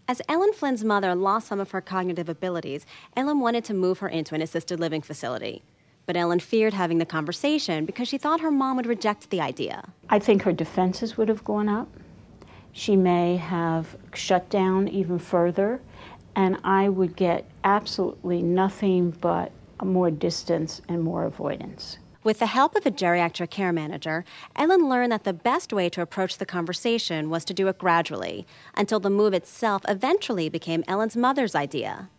As Ellen Flynn's mother lost some of her cognitive abilities, Ellen wanted to move her into an assisted living facility. But Ellen feared having the conversation because she thought her mom would reject the idea. I think her defenses would have gone up. She may have shut down even further, and I would get absolutely nothing but more distance and more avoidance. With the help of a geriatric care manager, Ellen learned that the best way to approach the conversation was to do it gradually, until the move itself eventually became Ellen's mother's idea.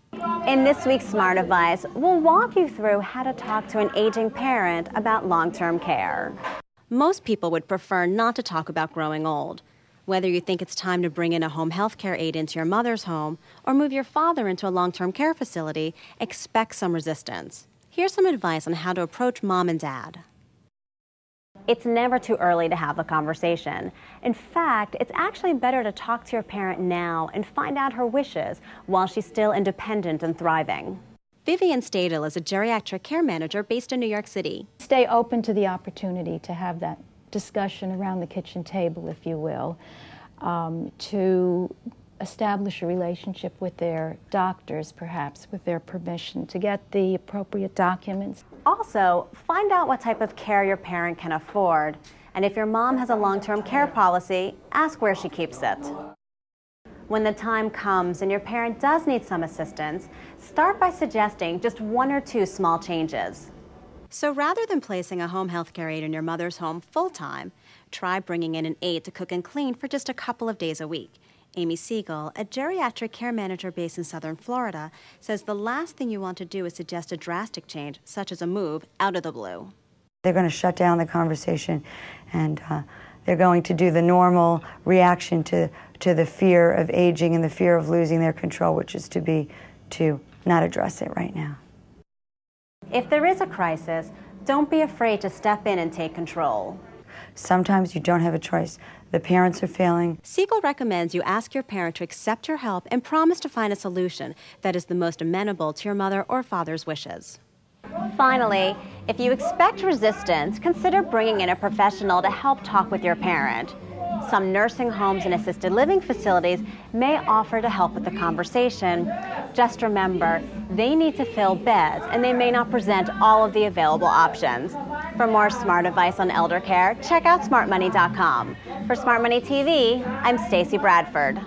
In this week's Smart Advice, we'll walk you through how to talk to an aging parent about long-term care. Most people would prefer not to talk about growing old. Whether you think it's time to bring in a home health care aide into your mother's home or move your father into a long-term care facility, expect some resistance. Here's some advice on how to approach mom and dad. It's never too early to have a conversation. In fact, it's actually better to talk to your parent now and find out her wishes while she's still independent and thriving. VIVIAN STADEL is a geriatric care manager based in New York City. Stay open to the opportunity to have that discussion around the kitchen table, if you will, to establish a relationship with their doctors, perhaps with their permission, to get the appropriate documents. Also, find out what type of care your parent can afford. And if your mom has a long-term care policy, ask where she keeps it. When the time comes and your parent does need some assistance, start by suggesting just 1 or 2 small changes. So rather than placing a home health care aide in your mother's home full-time, try bringing in an aide to cook and clean for just a couple of days a week. Amy SEIGEL, a geriatric care manager based in Southern Florida, says the last thing you want to do is suggest a drastic change, such as a move, out of the blue. They're going to shut down the conversation, and they're going to do the normal reaction to the fear of aging and the fear of losing their control, which is to not address it right now. If there is a crisis, don't be afraid to step in and take control. Sometimes you don't have a choice. The parents are failing. SEIGEL recommends you ask your parent to accept your help and promise to find a solution that is the most amenable to your mother or father's wishes. Finally, if you expect resistance, consider bringing in a professional to help talk with your parent. Some nursing homes and assisted living facilities may offer to help with the conversation. Just remember, they need to fill beds and they may not present all of the available options. For more smart advice on elder care, check out smartmoney.com. For SmartMoney TV, I'm STACEY Bradford.